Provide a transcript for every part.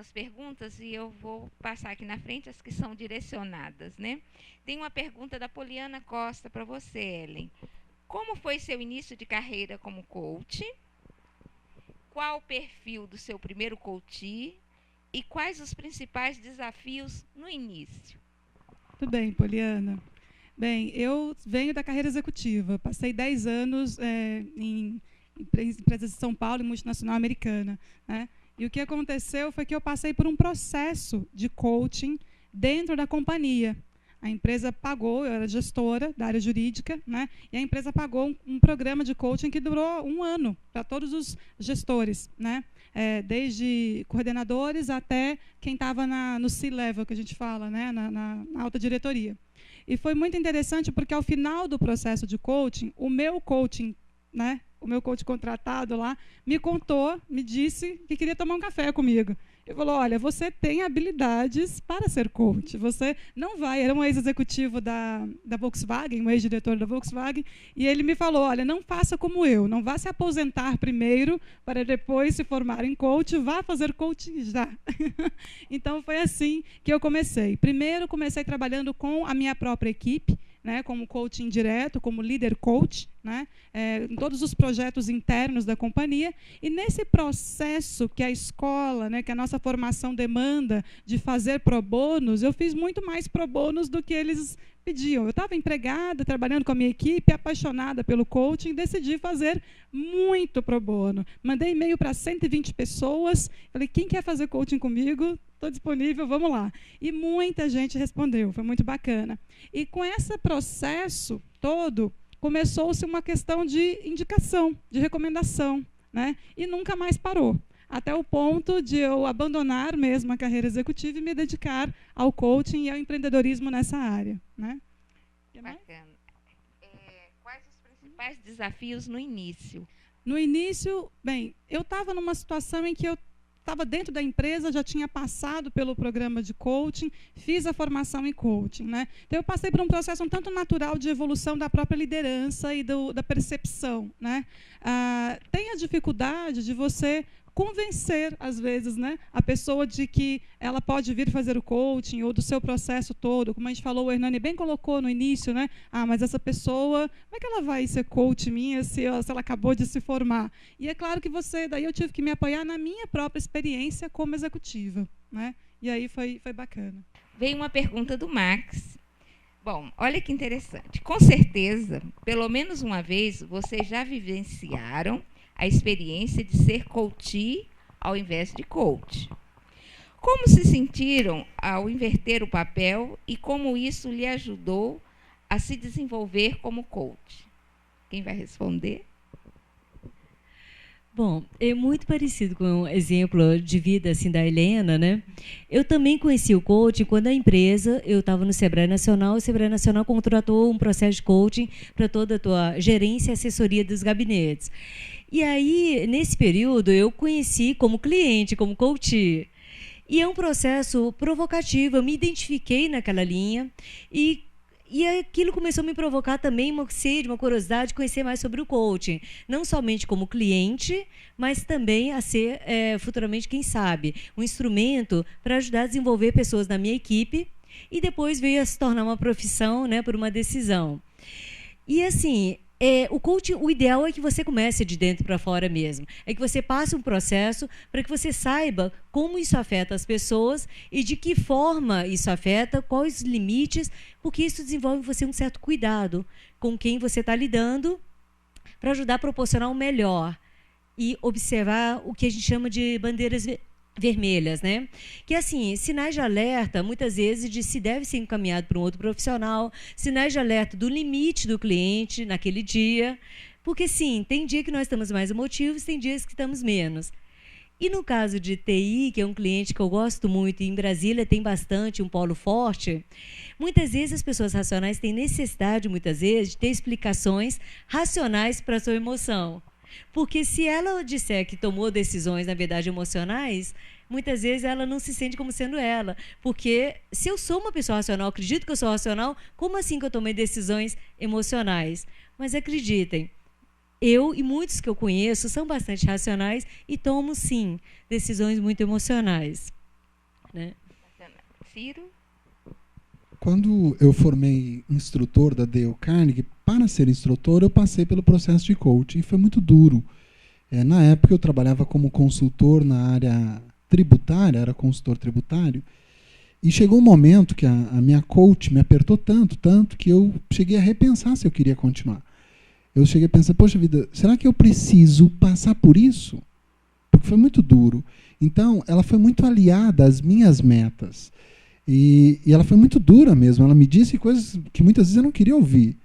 algumas perguntas e eu vou passar aqui na frente as que são direcionadas, né? Tem uma pergunta da Poliana Costa para você, Ellen. Como foi seu início de carreira como coach? Qual o perfil do seu primeiro coach? E quais os principais desafios no início? Tudo bem, Poliana. Bem, eu venho da carreira executiva. Passei 10 anos em empresas de São Paulo e multinacional americana, né? E o que aconteceu foi que eu passei por um processo de coaching dentro da companhia. A empresa pagou, eu era gestora da área jurídica, né? E a empresa pagou um programa de coaching que durou 1 ano para todos os gestores, né? Desde coordenadores até quem estava no C-level, que a gente fala, né? na alta diretoria. E foi muito interessante porque, ao final do processo de coaching, o meu coaching, né? O meu coach contratado lá me contou, me disse que queria tomar um café comigo. Ele falou, olha, você tem habilidades para ser coach. Você não vai... Era um ex-executivo da Volkswagen, um ex-diretor da Volkswagen, e ele me falou, olha, não faça como eu, não vá se aposentar primeiro para depois se formar em coach, vá fazer coaching já. Então, foi assim que eu comecei. Primeiro, comecei trabalhando com a minha própria equipe, né, como coaching direto, como líder coach, né, em todos os projetos internos da companhia. E nesse processo que a escola, né, que a nossa formação demanda de fazer pro bonos, eu fiz muito mais pro bonos do que eles pediam. Eu estava empregada, trabalhando com a minha equipe, apaixonada pelo coaching, decidi fazer muito pro bono. Mandei e-mail para 120 pessoas, falei, quem quer fazer coaching comigo? Estou disponível, vamos lá. E muita gente respondeu, foi muito bacana. E com esse processo todo, começou-se uma questão de indicação, de recomendação, né? E nunca mais parou. Até o ponto de eu abandonar mesmo a carreira executiva e me dedicar ao coaching e ao empreendedorismo nessa área, né? Bacana. Quais os principais desafios no início? No início, bem, eu estava numa situação em que eu estava dentro da empresa, já tinha passado pelo programa de coaching, fiz a formação em coaching, né? Então, eu passei por um processo um tanto natural de evolução da própria liderança e da percepção, né? Tem a dificuldade de você convencer, às vezes, né, a pessoa de que ela pode vir fazer o coaching ou do seu processo todo. Como a gente falou, o Hernani bem colocou no início, né? Mas essa pessoa, como é que ela vai ser coach minha se ela acabou de se formar? E é claro que daí eu tive que me apoiar na minha própria experiência como executiva, né? E aí foi bacana. Veio uma pergunta do Max. Bom, olha que interessante. Com certeza, pelo menos uma vez, vocês já vivenciaram a experiência de ser coach ao invés de coach. Como se sentiram ao inverter o papel e como isso lhe ajudou a se desenvolver como coach? Quem vai responder? Bom, é muito parecido com um exemplo de vida assim, da Helena, né? Eu também conheci o coaching quando a empresa, eu estava no Sebrae Nacional, o Sebrae Nacional contratou um processo de coaching para toda a tua gerência e assessoria dos gabinetes. E aí, nesse período, eu conheci como cliente, como coach. E é um processo provocativo, eu me identifiquei naquela linha e aquilo começou a me provocar também uma sede, uma curiosidade de conhecer mais sobre o coaching. Não somente como cliente, mas também a ser, futuramente, quem sabe, um instrumento para ajudar a desenvolver pessoas na minha equipe e depois veio a se tornar uma profissão, né, por uma decisão. E, assim, o coaching, o ideal é que você comece de dentro para fora mesmo. É que você passe um processo para que você saiba como isso afeta as pessoas e de que forma isso afeta, quais os limites, porque isso desenvolve em você um certo cuidado com quem você está lidando para ajudar a proporcionar o melhor e observar o que a gente chama de bandeiras vermelhas, né? Que, assim, sinais de alerta, muitas vezes, de se deve ser encaminhado para um outro profissional, sinais de alerta do limite do cliente naquele dia, porque, sim, tem dia que nós estamos mais emotivos, tem dias que estamos menos. E no caso de TI, que é um cliente que eu gosto muito, e em Brasília tem bastante, um polo forte, muitas vezes as pessoas racionais têm necessidade, muitas vezes, de ter explicações racionais para a sua emoção. Porque se ela disser que tomou decisões, na verdade, emocionais, muitas vezes ela não se sente como sendo ela. Porque se eu sou uma pessoa racional, acredito que eu sou racional, como assim que eu tomei decisões emocionais? Mas acreditem, eu e muitos que eu conheço são bastante racionais e tomam, sim, decisões muito emocionais. né? Ciro? Quando eu formei instrutor da Dale Carnegie, para ser instrutor eu passei pelo processo de coaching e foi muito duro. Na época eu trabalhava como consultor na área tributária, era consultor tributário, e chegou um momento que a minha coach me apertou tanto que eu cheguei a repensar se eu queria continuar. Eu cheguei a pensar, poxa vida, será que eu preciso passar por isso? Porque foi muito duro. Então, ela foi muito aliada às minhas metas. E ela foi muito dura mesmo. Ela me disse coisas que muitas vezes eu não queria ouvir.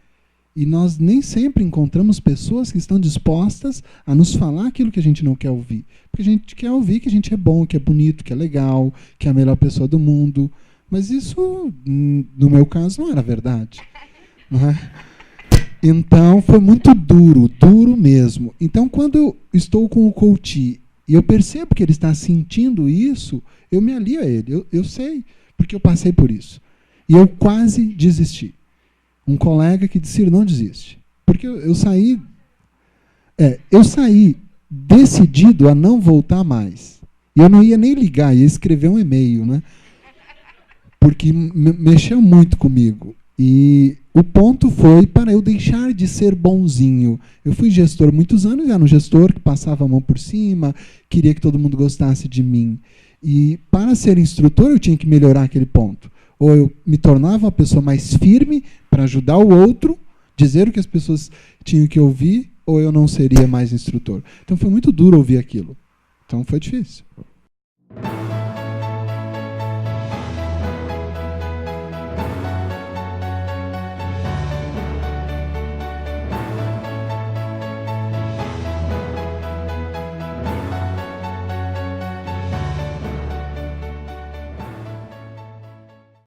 E nós nem sempre encontramos pessoas que estão dispostas a nos falar aquilo que a gente não quer ouvir. Porque a gente quer ouvir que a gente é bom, que é bonito, que é legal, que é a melhor pessoa do mundo. Mas isso, no meu caso, não era verdade. Não é? Então, foi muito duro mesmo. Então, quando eu estou com o coach e eu percebo que ele está sentindo isso, eu me alio a ele. Eu sei, porque eu passei por isso. E eu quase desisti. Um colega que disse, não desiste. Porque eu saí decidido a não voltar mais. E eu não ia nem ligar, ia escrever um e-mail, né? Porque mexeu muito comigo. E o ponto foi para eu deixar de ser bonzinho. Eu fui gestor muitos anos, era um gestor que passava a mão por cima, queria que todo mundo gostasse de mim. E para ser instrutor eu tinha que melhorar aquele ponto. Ou eu me tornava uma pessoa mais firme para ajudar o outro, dizer o que as pessoas tinham que ouvir, ou eu não seria mais instrutor. Então foi muito duro ouvir aquilo. Então foi difícil.